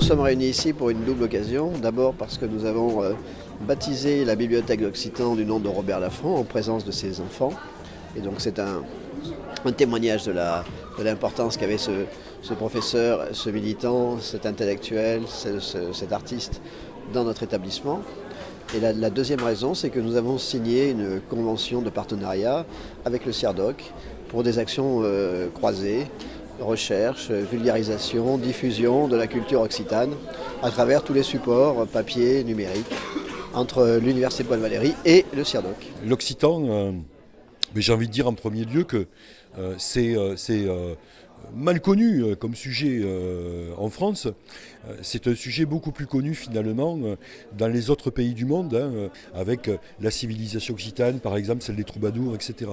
sommes réunis ici pour une double occasion. D'abord parce que nous avons baptisé la bibliothèque d'Occitan du nom de Robert Laffont en présence de ses enfants. Et donc c'est un témoignage de l'importance qu'avait ce professeur, ce militant, cet intellectuel, cet artiste dans notre établissement. Et la deuxième raison, c'est que nous avons signé une convention de partenariat avec le CIRDOC pour des actions croisées, recherche, vulgarisation, diffusion de la culture occitane à travers tous les supports papier, numérique, entre l'Université de Bonne-Valéry et le CIRDOC. L'Occitan, mais j'ai envie de dire en premier lieu que c'est mal connu comme sujet en France. C'est un sujet beaucoup plus connu finalement dans les autres pays du monde, avec la civilisation occitane, par exemple celle des troubadours, etc.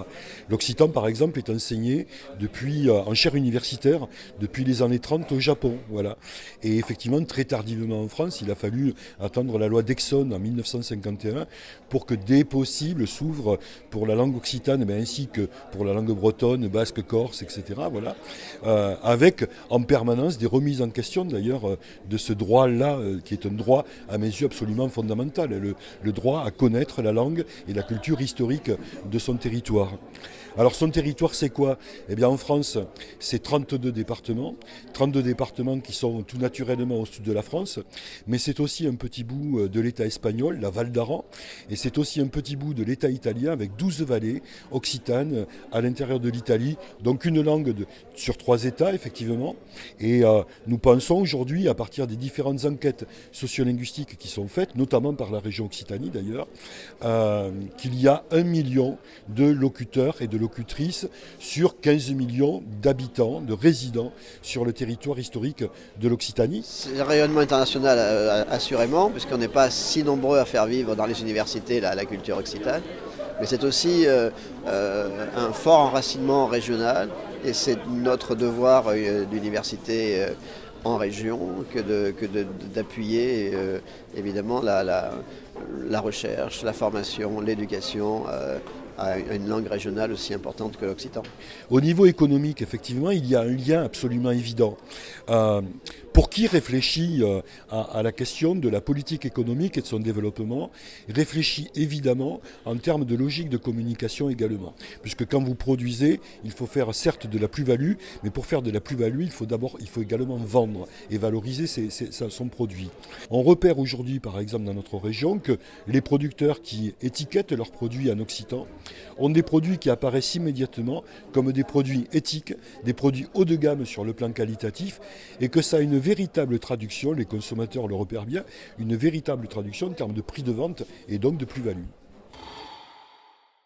L'occitan, par exemple, est enseigné depuis, en chaire universitaire depuis les années 30 au Japon. Voilà. Et effectivement, très tardivement en France, il a fallu attendre la loi d'Exon en 1951 pour que des possibles s'ouvrent pour la langue occitane, mais ainsi que pour la langue bretonne, basque, corse, etc. Voilà. Avec en permanence des remises en question d'ailleurs de ce droit-là, qui est un droit à mes yeux absolument fondamental, le droit à connaître la langue et la culture historique de son territoire. Alors son territoire c'est quoi ? Eh bien en France c'est 32 départements qui sont tout naturellement au sud de la France, mais c'est aussi un petit bout de l'État espagnol, la Val d'Aran, et c'est aussi un petit bout de l'État italien avec 12 vallées occitanes à l'intérieur de l'Italie, donc une langue sur 3 États effectivement, et nous pensons aujourd'hui, à partir des différentes enquêtes sociolinguistiques qui sont faites, notamment par la région Occitanie d'ailleurs, qu'il y a 1 million de locuteurs et de locutrices sur 15 millions d'habitants, de résidents sur le territoire historique de l'Occitanie. C'est un rayonnement international assurément, puisqu'on n'est pas si nombreux à faire vivre dans les universités la culture occitane, mais c'est aussi un fort enracinement régional, et c'est notre devoir d'université en région que d'appuyer évidemment la recherche, la formation, l'éducation à une langue régionale aussi importante que l'occitan. Au niveau économique, effectivement, il y a un lien absolument évident. Pour qui réfléchit à la question de la politique économique et de son développement, réfléchit évidemment en termes de logique de communication également. Puisque quand vous produisez, il faut faire certes de la plus-value, mais pour faire de la plus-value, il faut également vendre et valoriser son produit. On repère aujourd'hui, par exemple, dans notre région, que les producteurs qui étiquettent leurs produits en occitan ont des produits qui apparaissent immédiatement comme des produits éthiques, des produits haut de gamme sur le plan qualitatif, et que ça a une véritable traduction, les consommateurs le repèrent bien, une véritable traduction en termes de prix de vente et donc de plus-value.